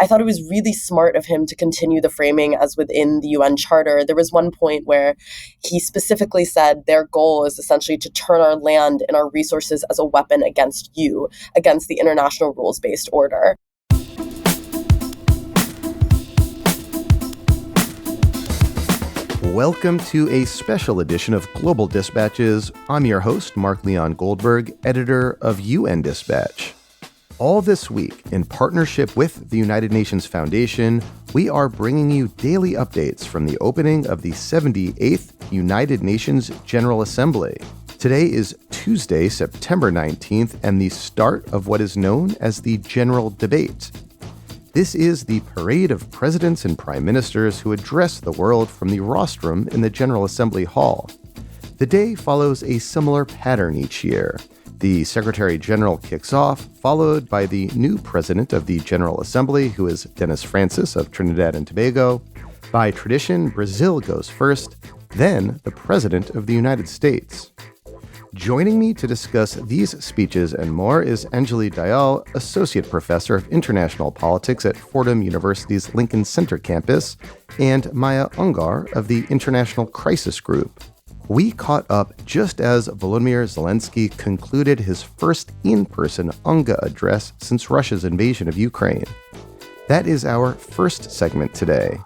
I thought it was really smart of him to continue the framing as within the UN Charter. There was one point where he specifically said their goal is essentially to turn our land and our resources as a weapon against you, against the international rules-based order. Welcome to a special edition of Global Dispatches. I'm your host, Mark Leon Goldberg, editor of UN Dispatch. All this week, in partnership with the United Nations Foundation, we are bringing you daily updates from the opening of the 78th United Nations General Assembly. Today is Tuesday, September 19th, and the start of what is known as the General Debate. This is the parade of presidents and prime ministers who address the world from the rostrum in the General Assembly Hall. The day follows a similar pattern each year. The Secretary General kicks off, followed by the new president of the General Assembly, who is Dennis Francis of Trinidad and Tobago. By tradition, Brazil goes first, then the President of the United States. Joining me to discuss these speeches and more is Anjali Dayal, Associate Professor of International Politics at Fordham University's Lincoln Center campus, and Maya Ungar of the International Crisis Group. We caught up just as Volodymyr Zelenskyy concluded his first in-person UNGA address since Russia's invasion of Ukraine. That is our first segment today.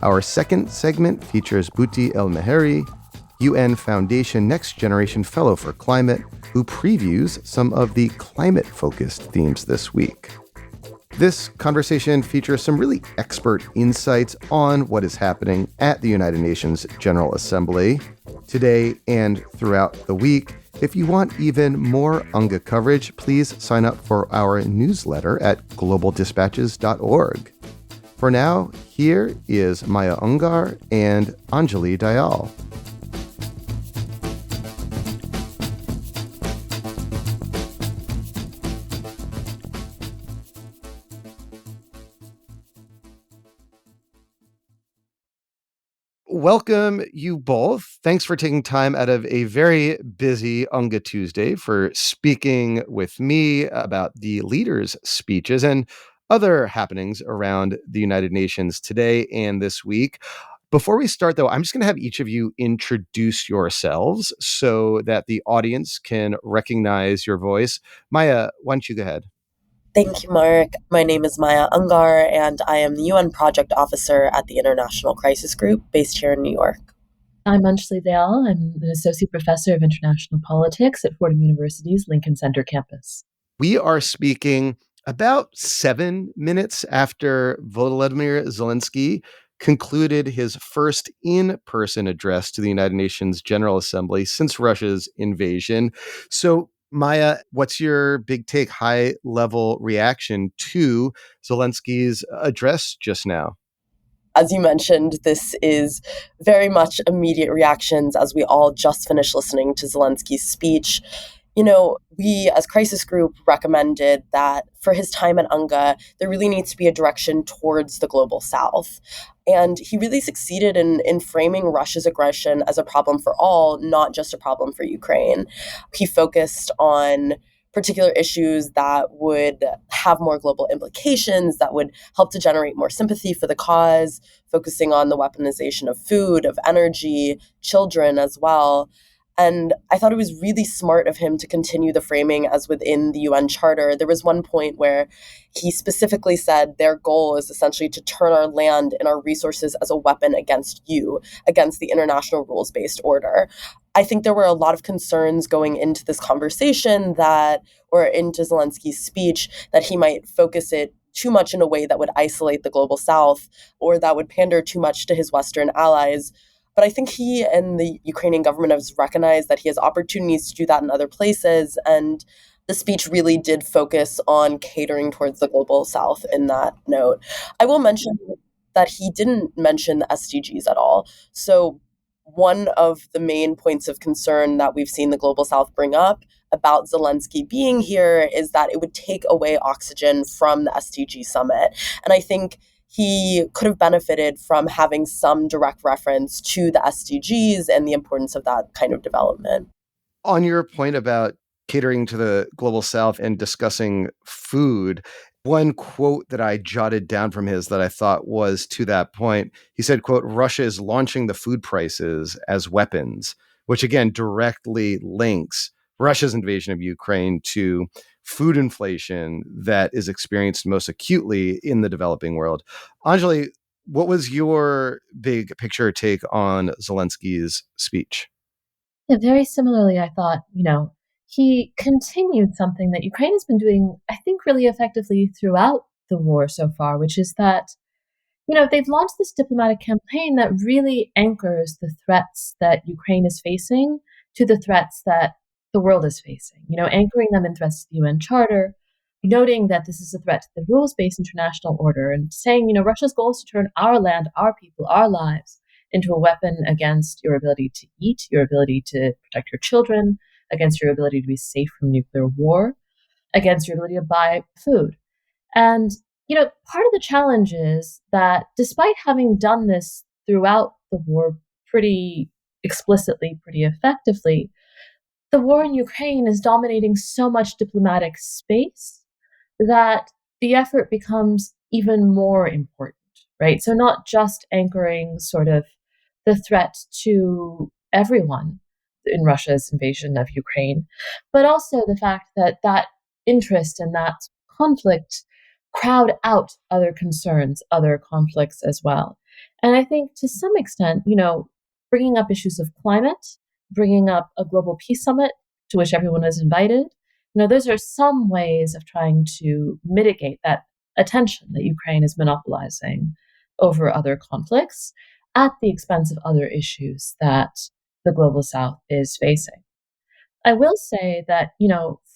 Our second segment features Butti Almheiri, UN Foundation Next Generation Fellow for Climate, who previews some of the climate-focused themes this week. This conversation features some really expert insights on what is happening at the United Nations General Assembly today and throughout the week. If you want even more UNGA coverage, please sign up for our newsletter at globaldispatches.org. For now, here is Maya Ungar and Anjali Dayal. Welcome, you both. Thanks for taking time out of a very busy UNGA Tuesday for speaking with me about the leaders' speeches and other happenings around the United Nations today and this week. Before we start, though, I'm just going to have each of you introduce yourselves so that the audience can recognize your voice. Maya, why don't you go ahead? Thank you, Mark. My name is Maya Ungar, and I am the UN Project Officer at the International Crisis Group based here in New York. I'm Anjali Dayal. I'm an Associate Professor of International Politics at Fordham University's Lincoln Center campus. We are speaking about 7 minutes after Volodymyr Zelenskyy concluded his first in-person address to the United Nations General Assembly since Russia's invasion. So, Maya, what's your big take, high-level reaction to Zelenskyy's address just now? As you mentioned, this is very much immediate reactions as we all just finished listening to Zelenskyy's speech. You know, we as Crisis Group recommended that for his time at UNGA, there really needs to be a direction towards the global south. And he really succeeded in framing Russia's aggression as a problem for all, not just a problem for Ukraine. He focused on particular issues that would have more global implications, that would help to generate more sympathy for the cause, focusing on the weaponization of food, of energy, children as well. And I thought it was really smart of him to continue the framing as within the UN Charter. There was one point where he specifically said their goal is essentially to turn our land and our resources as a weapon against you, against the international rules-based order. I think there were a lot of concerns going into this conversation or into Zelenskyy's speech, that he might focus it too much in a way that would isolate the global south or that would pander too much to his Western allies. But I think he and the Ukrainian government has recognized that he has opportunities to do that in other places. And the speech really did focus on catering towards the global south in that note. I will mention that he didn't mention the SDGs at all. So one of the main points of concern that we've seen the global south bring up about Zelenskyy being here is that it would take away oxygen from the SDG summit. And I think he could have benefited from having some direct reference to the SDGs and the importance of that kind of development. On your point about catering to the global south and discussing food, One quote that I jotted down from his that I thought was to that point, he said, quote, Russia is launching the food prices as weapons, which again directly links Russia's invasion of Ukraine to food inflation that is experienced most acutely in the developing world. Anjali, what was your big picture take on Zelensky's speech? Yeah, very similarly, I thought, he continued something that Ukraine has been doing, I think, really effectively throughout the war so far, which is that, they've launched this diplomatic campaign that really anchors the threats that Ukraine is facing to the threats that the world is facing, anchoring them in threats to the UN Charter, noting that this is a threat to the rules-based international order, and saying, Russia's goal is to turn our land, our people, our lives into a weapon against your ability to eat, your ability to protect your children, against your ability to be safe from nuclear war, against your ability to buy food. And, part of the challenge is that despite having done this throughout the war pretty explicitly, pretty effectively, the war in Ukraine is dominating so much diplomatic space that the effort becomes even more important, right? So not just anchoring sort of the threat to everyone in Russia's invasion of Ukraine, but also the fact that that interest and that conflict crowd out other concerns, other conflicts as well. And I think to some extent, bringing up issues of climate, bringing up a global peace summit to which everyone is invited, those are some ways of trying to mitigate that attention that Ukraine is monopolizing over other conflicts at the expense of other issues that the global south is facing. I will say that,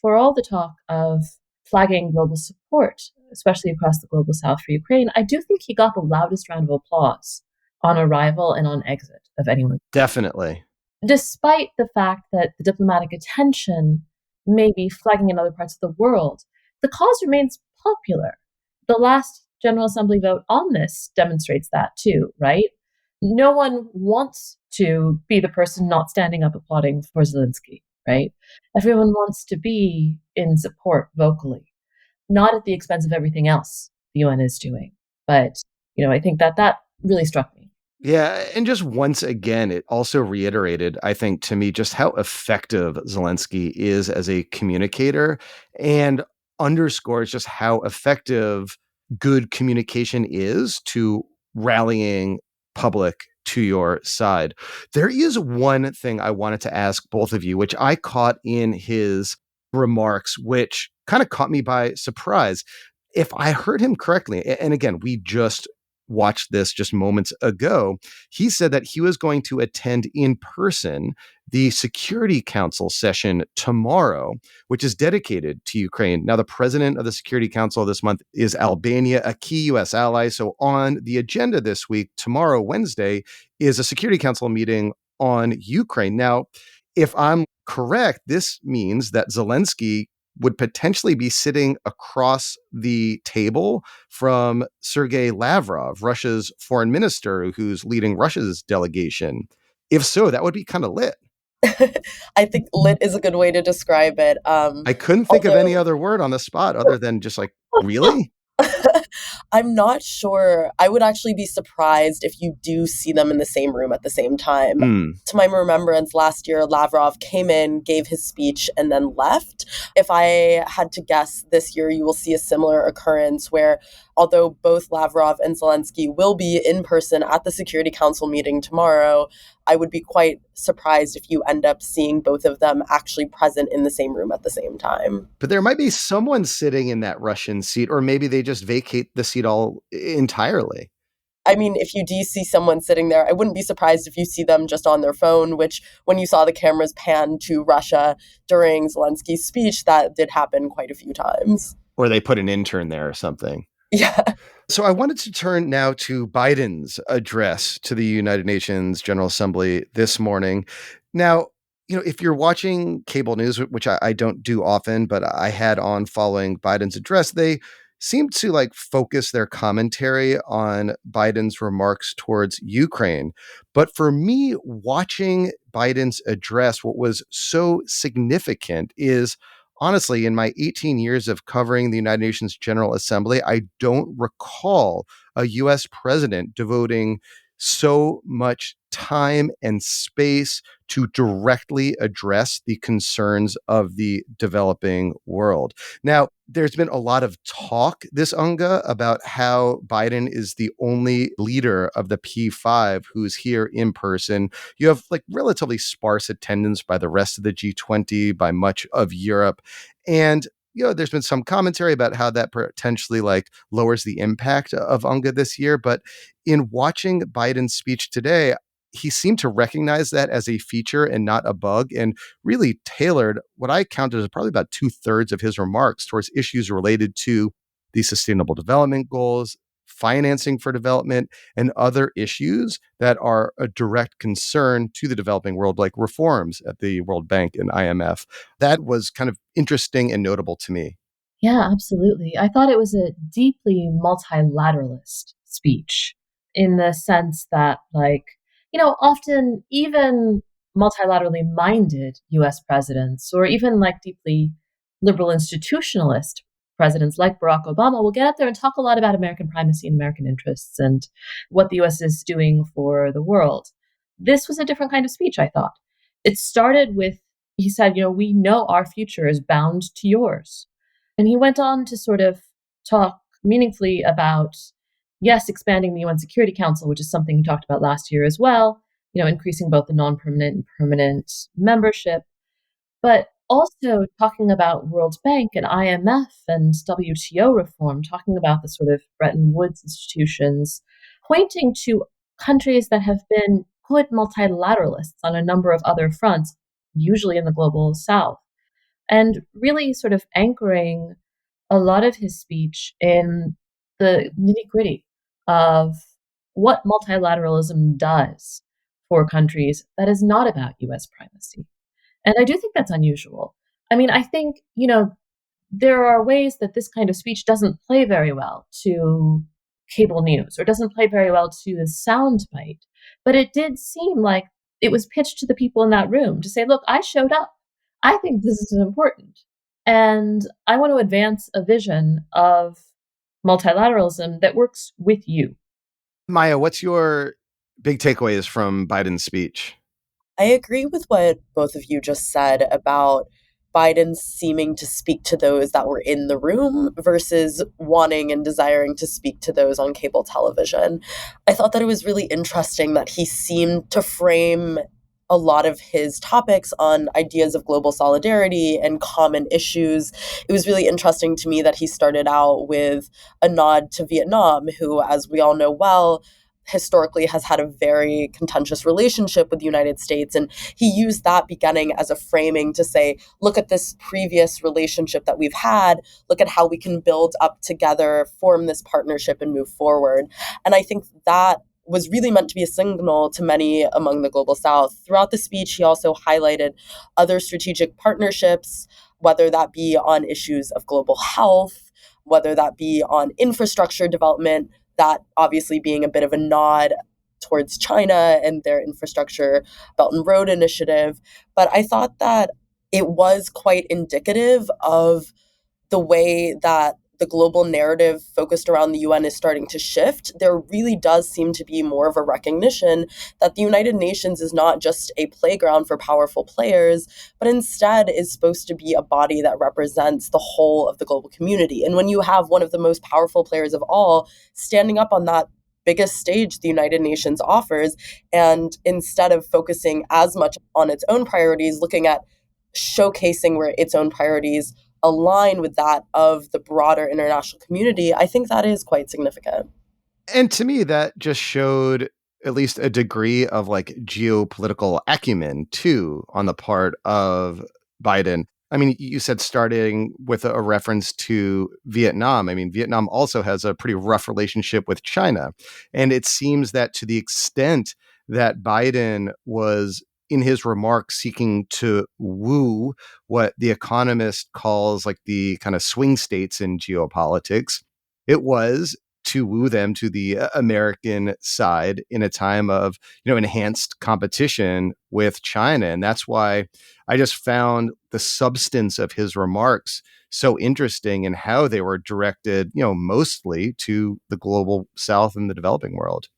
for all the talk of flagging global support, especially across the global south for Ukraine, I do think he got the loudest round of applause on arrival and on exit of anyone. Definitely. Despite the fact that the diplomatic attention may be flagging in other parts of the world, the cause remains popular. The last General Assembly vote on this demonstrates that too, right? No one wants to be the person not standing up applauding for Zelenskyy, right? Everyone wants to be in support vocally, not at the expense of everything else the UN is doing. But, I think that really struck me. Yeah, and just once again, it also reiterated, I think, to me, just how effective Zelenskyy is as a communicator and underscores just how effective good communication is to rallying public to your side. There is one thing I wanted to ask both of you, which I caught in his remarks, which kind of caught me by surprise. If I heard him correctly, and again, we just watched this just moments ago, he said that he was going to attend in person the Security Council session tomorrow, which is dedicated to Ukraine. Now, the president of the Security Council this month is Albania, a key U.S. ally. So on the agenda this week, tomorrow, Wednesday, is a Security Council meeting on Ukraine. Now, if I'm correct, this means that Zelenskyy would potentially be sitting across the table from Sergei Lavrov, Russia's foreign minister, who's leading Russia's delegation. If so, that would be kind of lit. I think lit is a good way to describe it. I couldn't think of any other word on the spot other than just like, really? I'm not sure. I would actually be surprised if you do see them in the same room at the same time. To my remembrance, last year, Lavrov came in, gave his speech, and then left. If I had to guess, this year you will see a similar occurrence where, although both Lavrov and Zelenskyy will be in person at the Security Council meeting tomorrow, I would be quite surprised if you end up seeing both of them actually present in the same room at the same time. But there might be someone sitting in that Russian seat, or maybe they just vacate the seat all entirely. I mean, if you do see someone sitting there, I wouldn't be surprised if you see them just on their phone, which when you saw the cameras pan to Russia during Zelenskyy's speech, that did happen quite a few times. Or they put an intern there or something. Yeah. So I wanted to turn now to Biden's address to the United Nations General Assembly this morning. Now, if you're watching cable news, which I don't do often, but I had on following Biden's address, they seem to focus their commentary on Biden's remarks towards Ukraine. But for me, watching Biden's address, what was so significant is honestly, in my 18 years of covering the United Nations General Assembly, I don't recall a US president devoting so much time and space to directly address the concerns of the developing world. Now, there's been a lot of talk this UNGA about how Biden is the only leader of the P5 who's here in person. You have like relatively sparse attendance by the rest of the G20, by much of Europe. And there's been some commentary about how that potentially like lowers the impact of UNGA this year. But in watching Biden's speech today, he seemed to recognize that as a feature and not a bug, and really tailored what I counted as probably about 2/3 of his remarks towards issues related to the Sustainable Development Goals, financing for development, and other issues that are a direct concern to the developing world, like reforms at the World Bank and IMF. That was kind of interesting and notable to me. Yeah, absolutely. I thought it was a deeply multilateralist speech in the sense that, like, often even multilaterally minded US presidents or even like deeply liberal institutionalist presidents like Barack Obama will get up there and talk a lot about American primacy and American interests and what the US is doing for the world. This was a different kind of speech, I thought. It started with, he said, we know our future is bound to yours. And he went on to sort of talk meaningfully about, yes, expanding the UN Security Council, which is something he talked about last year as well, increasing both the non-permanent and permanent membership, but also talking about World Bank and IMF and WTO reform, talking about the sort of Bretton Woods institutions, pointing to countries that have been good multilateralists on a number of other fronts, usually in the global south, and really sort of anchoring a lot of his speech in the nitty-gritty of what multilateralism does for countries that is not about US primacy. And I do think that's unusual. I mean, I think, there are ways that this kind of speech doesn't play very well to cable news or doesn't play very well to the soundbite. But it did seem like it was pitched to the people in that room to say, look, I showed up. I think this is important. And I want to advance a vision of multilateralism that works with you. Maya, what's your big takeaways from Biden's speech? I agree with what both of you just said about Biden seeming to speak to those that were in the room versus wanting and desiring to speak to those on cable television. I thought that it was really interesting that he seemed to frame a lot of his topics on ideas of global solidarity and common issues. It was really interesting to me that he started out with a nod to Vietnam, who, as we all know well, historically has had a very contentious relationship with the United States. And he used that beginning as a framing to say, look at this previous relationship that we've had, look at how we can build up together, form this partnership and move forward. And I think that was really meant to be a signal to many among the global south. Throughout the speech, he also highlighted other strategic partnerships, whether that be on issues of global health, whether that be on infrastructure development, that obviously being a bit of a nod towards China and their infrastructure Belt and Road Initiative. But I thought that it was quite indicative of the way that the global narrative focused around the UN is starting to shift. There really does seem to be more of a recognition that the United Nations is not just a playground for powerful players, but instead is supposed to be a body that represents the whole of the global community. And when you have one of the most powerful players of all standing up on that biggest stage the United Nations offers, and instead of focusing as much on its own priorities, looking at showcasing where its own priorities align with that of the broader international community, I think that is quite significant. And to me, that just showed at least a degree of like geopolitical acumen too on the part of Biden. I mean, you said starting with a reference to Vietnam. I mean, Vietnam also has a pretty rough relationship with China. And it seems that to the extent that Biden was in his remarks seeking to woo what The Economist calls like the kind of swing states in geopolitics, it was to woo them to the American side in a time of, enhanced competition with China. And that's why I just found the substance of his remarks so interesting and how they were directed, mostly to the global South and the developing world.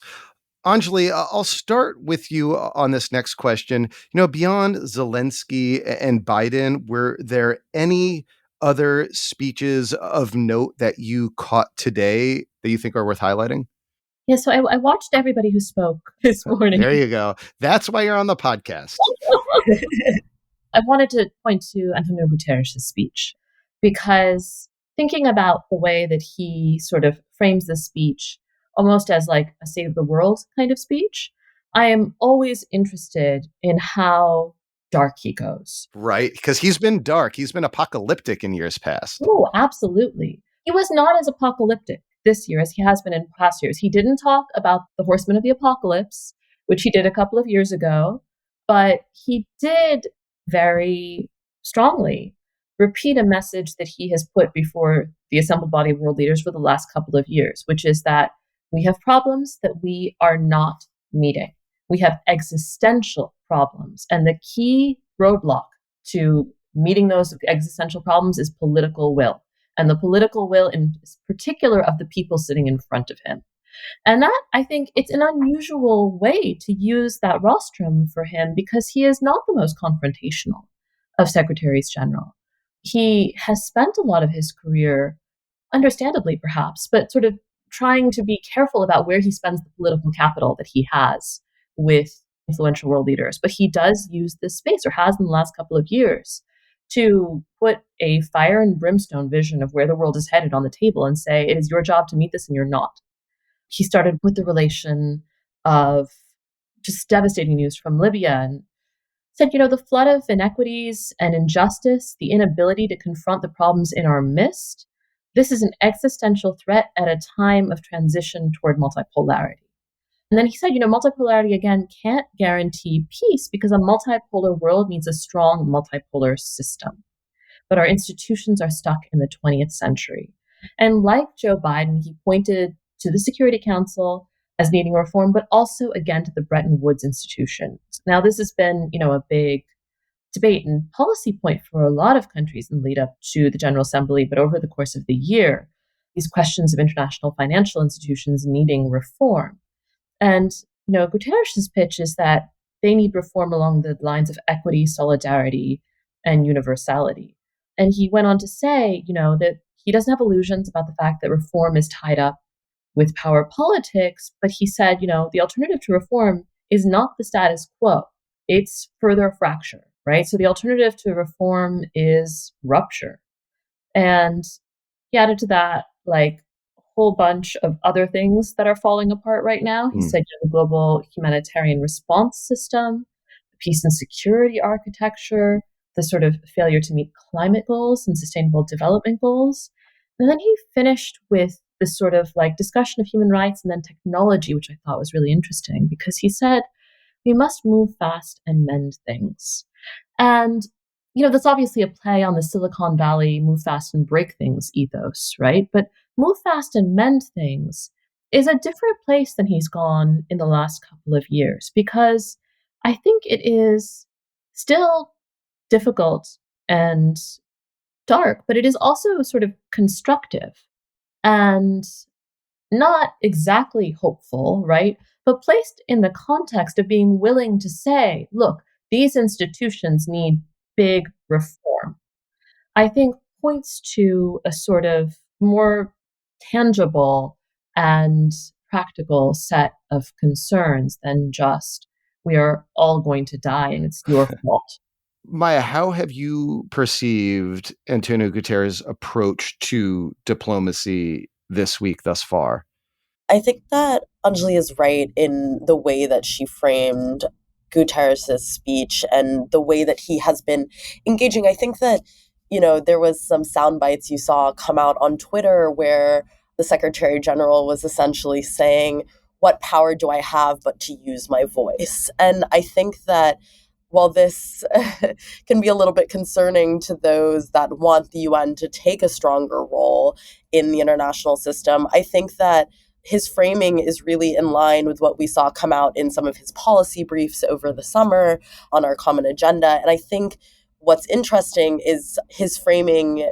Anjali, I'll start with you on this next question. Beyond Zelenskyy and Biden, were there any other speeches of note that you caught today that you think are worth highlighting? Yeah, so I watched everybody who spoke this morning. There you go. That's why you're on the podcast. I wanted to point to Antonio Guterres' speech, because thinking about the way that he sort of frames the speech almost as like a state of the world kind of speech, I am always interested in how dark he goes. Right, because he's been dark. He's been apocalyptic in years past. Oh, absolutely. He was not as apocalyptic this year as he has been in past years. He didn't talk about the horsemen of the apocalypse, which he did a couple of years ago, but he did very strongly repeat a message that he has put before the assembled body of world leaders for the last couple of years, which is that we have problems that we are not meeting. We have existential problems. And the key roadblock to meeting those existential problems is political will. And the political will in particular of the people sitting in front of him. And that, I think, it's an unusual way to use that rostrum for him, because he is not the most confrontational of secretaries general. He has spent a lot of his career, understandably perhaps, but sort of trying to be careful about where he spends the political capital that he has with influential world leaders. But he does use this space, or has in the last couple of years, to put a fire and brimstone vision of where the world is headed on the table and say, it is your job to meet this and you're not. He started with the relation of just devastating news from Libya and said, the flood of inequities and injustice, the inability to confront the problems in our midst, this is an existential threat at a time of transition toward multipolarity. And then he said, multipolarity, again, can't guarantee peace, because a multipolar world needs a strong multipolar system. But our institutions are stuck in the 20th century. And like Joe Biden, he pointed to the Security Council as needing reform, but also, again, to the Bretton Woods institutions. Now, this has been, a big debate and policy point for a lot of countries in the lead up to the General Assembly, but over the course of the year, these questions of international financial institutions needing reform. And, Guterres' pitch is that they need reform along the lines of equity, solidarity, and universality. And he went on to say, that he doesn't have illusions about the fact that reform is tied up with power politics, but he said, the alternative to reform is not the status quo. It's further fracture, right? So the alternative to reform is rupture. And he added to that, a whole bunch of other things that are falling apart right now. He said, the global humanitarian response system, the peace and security architecture, the sort of failure to meet climate goals and sustainable development goals. And then he finished with this sort of discussion of human rights and then technology, which I thought was really interesting, because he said, we must move fast and mend things. And, that's obviously a play on the Silicon Valley move fast and break things ethos, right? But move fast and mend things is a different place than he's gone in the last couple of years, because I think it is still difficult and dark, but it is also sort of constructive and not exactly hopeful, right? But placed in the context of being willing to say, look, these institutions need big reform, I think points to a sort of more tangible and practical set of concerns than just, we are all going to die and it's your fault. Maya, how have you perceived Antonio Guterres' approach to diplomacy this week thus far? I think that Anjali is right in the way that she framed Guterres' speech and the way that he has been engaging. I think that, there was some sound bites you saw come out on Twitter where the Secretary General was essentially saying, what power do I have but to use my voice? And I think that while this can be a little bit concerning to those that want the UN to take a stronger role in the international system, I think that his framing is really in line with what we saw come out in some of his policy briefs over the summer on our common agenda. And I think what's interesting is his framing.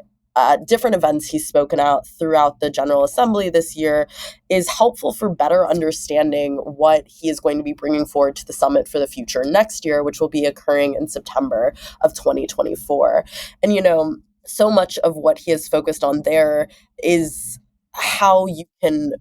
Different events he's spoken out throughout the General Assembly this year is helpful for better understanding what he is going to be bringing forward to the summit for the future next year, which will be occurring in September of 2024. And, so much of what he has focused on there is how you can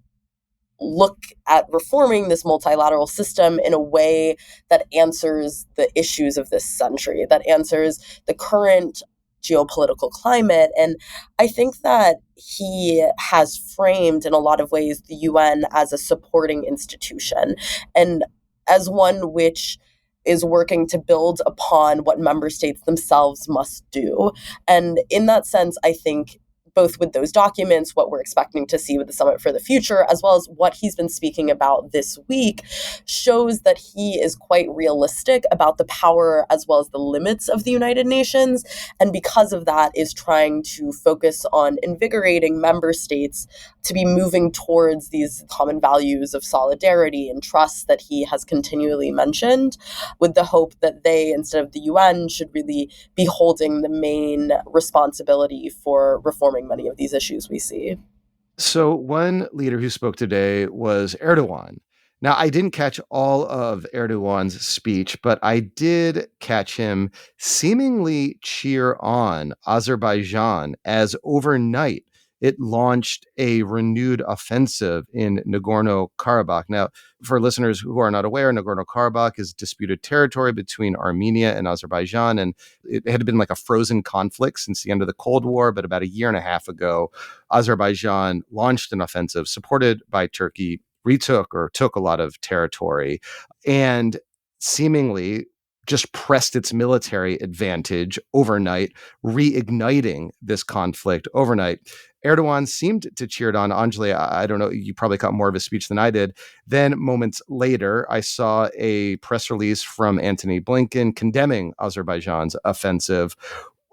look at reforming this multilateral system in a way that answers the issues of this century, that answers the current geopolitical climate. And I think that he has framed in a lot of ways the UN as a supporting institution and as one which is working to build upon what member states themselves must do. And in that sense, I think both with those documents, what we're expecting to see with the Summit for the Future, as well as what he's been speaking about this week, shows that he is quite realistic about the power as well as the limits of the United Nations. And because of that, is trying to focus on invigorating member states to be moving towards these common values of solidarity and trust that he has continually mentioned, with the hope that they, instead of the UN, should really be holding the main responsibility for reforming many of these issues we see. So one leader who spoke today was Erdogan. Now, I didn't catch all of Erdogan's speech, but I did catch him seemingly cheer on Azerbaijan as overnight it launched a renewed offensive in Nagorno-Karabakh. Now, for listeners who are not aware, Nagorno-Karabakh is disputed territory between Armenia and Azerbaijan, and it had been like a frozen conflict since the end of the Cold War, but about a year and a half ago, Azerbaijan launched an offensive supported by Turkey, took a lot of territory, and seemingly just pressed its military advantage overnight, reigniting this conflict overnight. Erdogan seemed to cheer it on. Anjali, I don't know, you probably caught more of his speech than I did. Then moments later, I saw a press release from Antony Blinken condemning Azerbaijan's offensive.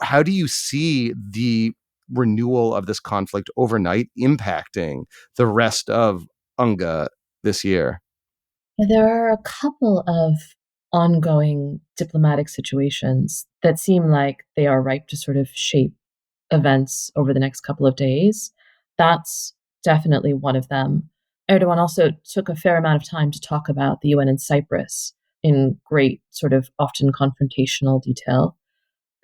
How do you see the renewal of this conflict overnight impacting the rest of UNGA this year? There are a couple of ongoing diplomatic situations that seem like they are ripe to sort of shape events over the next couple of days. That's definitely one of them. Erdogan also took a fair amount of time to talk about the UN in Cyprus in great, sort of often confrontational detail.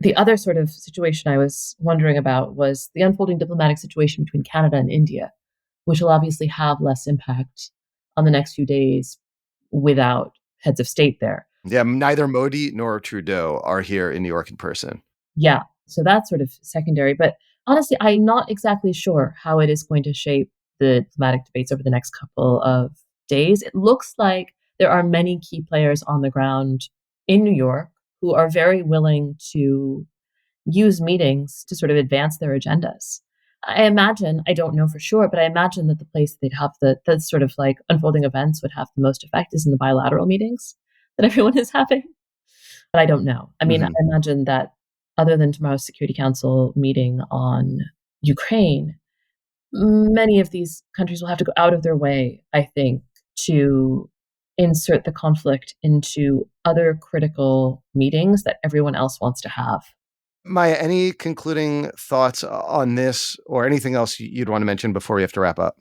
The other sort of situation I was wondering about was the unfolding diplomatic situation between Canada and India, which will obviously have less impact on the next few days without heads of state there. Yeah, neither Modi nor Trudeau are here in New York in person. Yeah, so that's sort of secondary. But honestly, I'm not exactly sure how it is going to shape the diplomatic debates over the next couple of days. It looks like there are many key players on the ground in New York who are very willing to use meetings to sort of advance their agendas. I imagine, I don't know for sure, but I imagine that the place they'd have the sort of like unfolding events would have the most effect is in the bilateral meetings that everyone is having. But I don't know. I mean, I imagine that other than tomorrow's Security Council meeting on Ukraine, many of these countries will have to go out of their way, I think, to insert the conflict into other critical meetings that everyone else wants to have. Maya, any concluding thoughts on this or anything else you'd want to mention before we have to wrap up?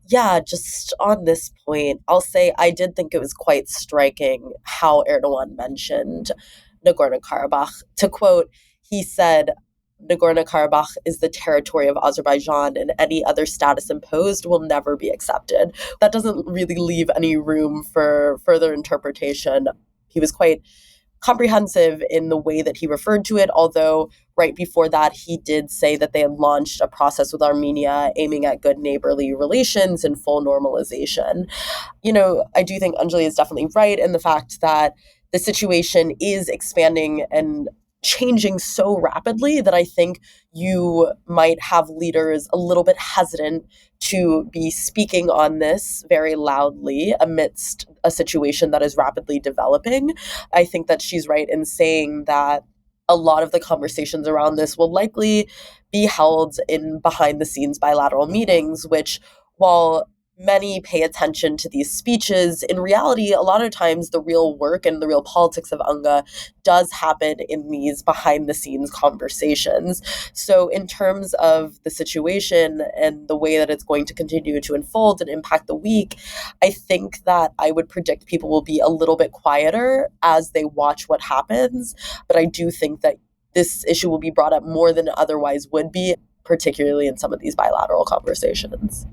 Yeah, just on this point, I'll say I did think it was quite striking how Erdogan mentioned Nagorno-Karabakh. To quote, he said, Nagorno-Karabakh is the territory of Azerbaijan and any other status imposed will never be accepted. That doesn't really leave any room for further interpretation. He was quite comprehensive in the way that he referred to it, although right before that, he did say that they had launched a process with Armenia aiming at good neighborly relations and full normalization. I do think Anjali is definitely right in the fact that the situation is expanding and changing so rapidly that I think you might have leaders a little bit hesitant to be speaking on this very loudly amidst a situation that is rapidly developing. I think that she's right in saying that a lot of the conversations around this will likely be held in behind the scenes bilateral meetings, which, while many pay attention to these speeches. In reality, a lot of times the real work and the real politics of UNGA does happen in these behind the scenes conversations. So in terms of the situation and the way that it's going to continue to unfold and impact the week, I think that I would predict people will be a little bit quieter as they watch what happens. But I do think that this issue will be brought up more than it otherwise would be, particularly in some of these bilateral conversations.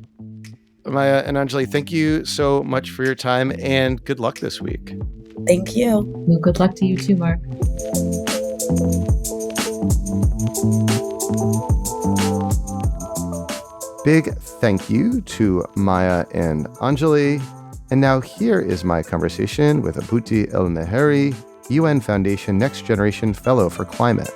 Maya and Anjali, thank you so much for your time and good luck this week. Thank you. Well, good luck to you too, Mark. Big thank you to Maya and Anjali. And now here is my conversation with Butti Almheiri, UN Foundation Next Generation Fellow for Climate.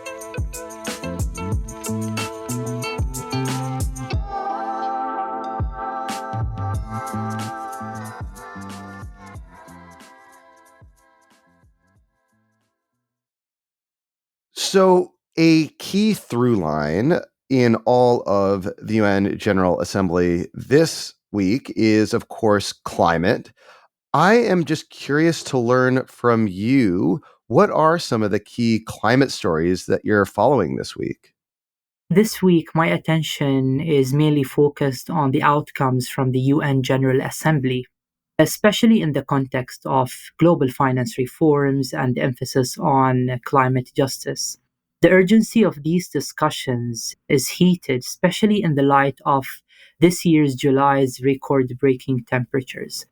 So a key through line in all of the UN General Assembly this week is, of course, climate. I am just curious to learn from you, what are some of the key climate stories that you're following this week? This week, my attention is mainly focused on the outcomes from the UN General Assembly, especially in the context of global finance reforms and emphasis on climate justice. The urgency of these discussions is heated, especially in the light of this year's July's record-breaking temperatures.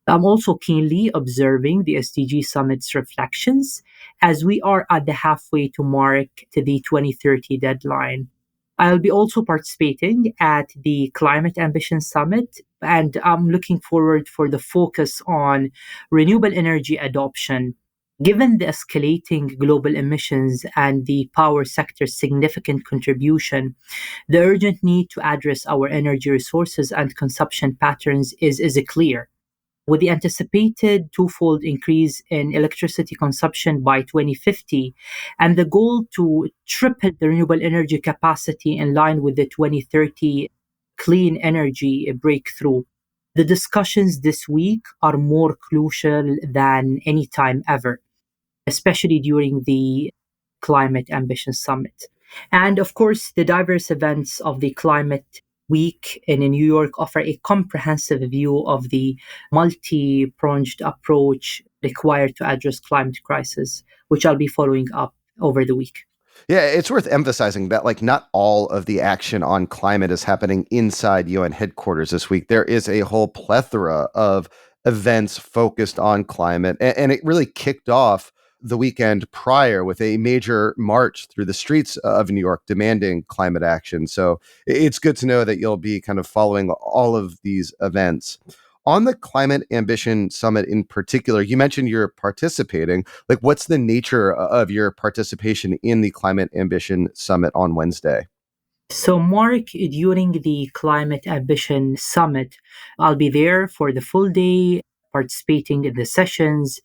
I'm also keenly observing the SDG Summit's reflections as we are at the halfway to mark to the 2030 deadline. I'll be also participating at the Climate Ambition Summit, and I'm looking forward for the focus on renewable energy adoption. Given the escalating global emissions and the power sector's significant contribution, the urgent need to address our energy resources and consumption patterns is clear. With the anticipated twofold increase in electricity consumption by 2050 and the goal to triple the renewable energy capacity in line with the 2030 clean energy breakthrough, the discussions this week are more crucial than any time ever, especially during the Climate Ambition Summit. And of course, the diverse events of the Climate Week in New York offer a comprehensive view of the multi-pronged approach required to address climate crisis, which I'll be following up over the week. Yeah, it's worth emphasizing that not all of the action on climate is happening inside UN headquarters this week. There is a whole plethora of events focused on climate, and it really kicked off the weekend prior with a major march through the streets of New York demanding climate action. So it's good to know that you'll be kind of following all of these events. On the Climate Ambition Summit in particular, you mentioned you're participating. What's the nature of your participation in the Climate Ambition Summit on Wednesday? So, Mark, during the Climate Ambition Summit, I'll be there for the full day, participating in the sessions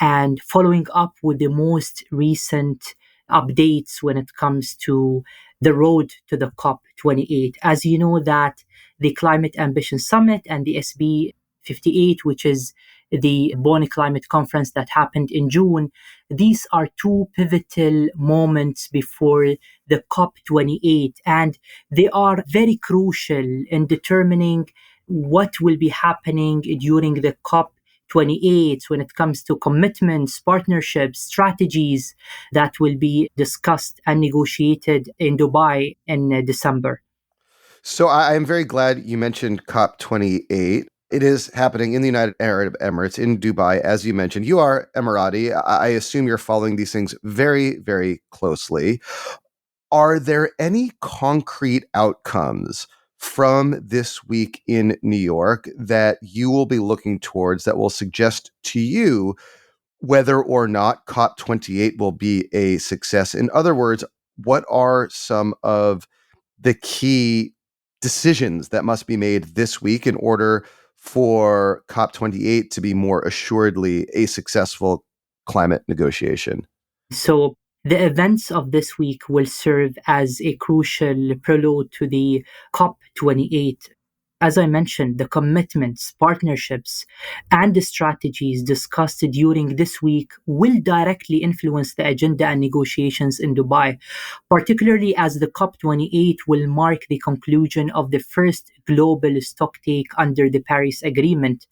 and following up with the most recent updates when it comes to the road to the COP28. As you know, that the Climate Ambition Summit and the SB 58, which is the Bonn Climate Conference that happened in June, these are two pivotal moments before the COP28, and they are very crucial in determining what will be happening during the COP28 when it comes to commitments, partnerships, strategies that will be discussed and negotiated in Dubai in December. So I am very glad you mentioned COP28. It is happening in the United Arab Emirates, in Dubai, as you mentioned. You are Emirati. I assume you're following these things very, very closely. Are there any concrete outcomes from this week in New York that you will be looking towards that will suggest to you whether or not COP28 will be a success? In other words, what are some of the key decisions that must be made this week in order for COP28 to be more assuredly a successful climate negotiation? So the events of this week will serve as a crucial prelude to the COP28 as I mentioned, the commitments, partnerships, and the strategies discussed during this week will directly influence the agenda and negotiations in Dubai, particularly as the COP28 will mark the conclusion of the first global stocktake under the Paris Agreement.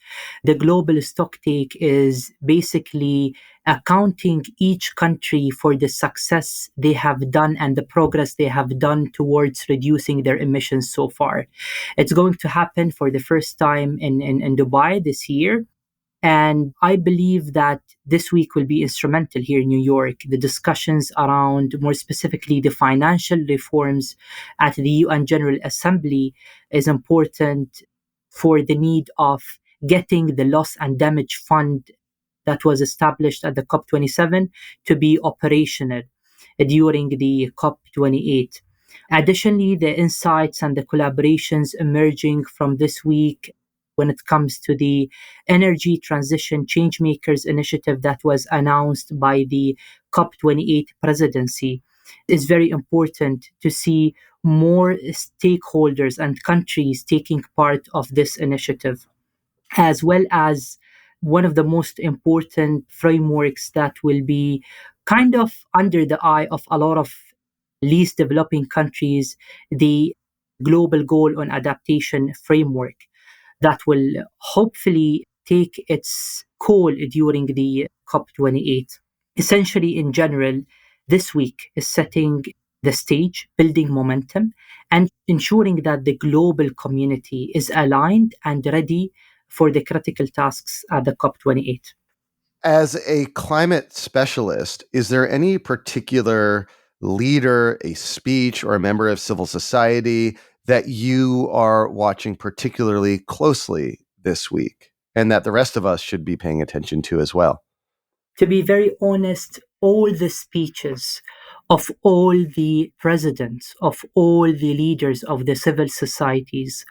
The global stocktake is basically accounting each country for the success they have done and the progress they have done towards reducing their emissions so far. It's going to happen for the first time in Dubai this year. And I believe that this week will be instrumental here in New York. The discussions around, more specifically, the financial reforms at the UN General Assembly is important for the need of getting the loss and damage fund that was established at the COP27 to be operational during the COP28. Additionally, the insights and the collaborations emerging from this week when it comes to the Energy Transition Changemakers Initiative that was announced by the COP28 presidency is very important to see more stakeholders and countries taking part of this initiative, as well as one of the most important frameworks that will be kind of under the eye of a lot of least developing countries, the Global Goal on Adaptation framework that will hopefully take its call during the COP28. Essentially, in general, this week is setting the stage, building momentum, and ensuring that the global community is aligned and ready for the critical tasks at the COP28. As a climate specialist, is there any particular leader, a speech, or a member of civil society that you are watching particularly closely this week and that the rest of us should be paying attention to as well? To be very honest, all the speeches of all the presidents, of all the leaders of the civil societies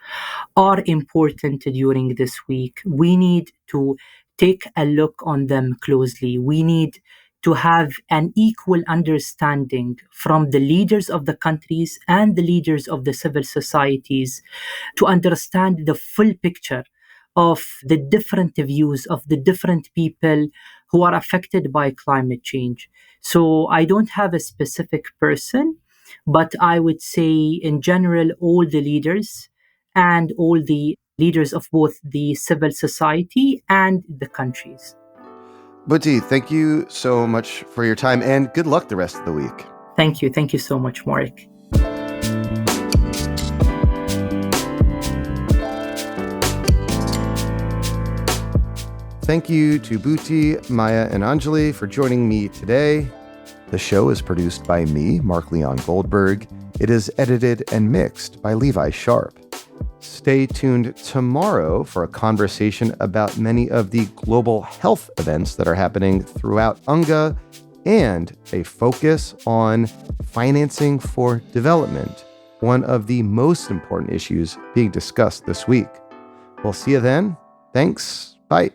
are important during this week. We need to take a look on them closely. We need to have an equal understanding from the leaders of the countries and the leaders of the civil societies to understand the full picture of the different views of the different people who are affected by climate change. So I don't have a specific person, but I would say in general, all the leaders and all the leaders of both the civil society and the countries. Butti, thank you so much for your time and good luck the rest of the week. Thank you. Thank you so much, Mark. Thank you to Butti, Maya, and Anjali for joining me today. The show is produced by me, Mark Leon Goldberg. It is edited and mixed by Levi Sharp. Stay tuned tomorrow for a conversation about many of the global health events that are happening throughout UNGA and a focus on financing for development, one of the most important issues being discussed this week. We'll see you then. Thanks. Bye.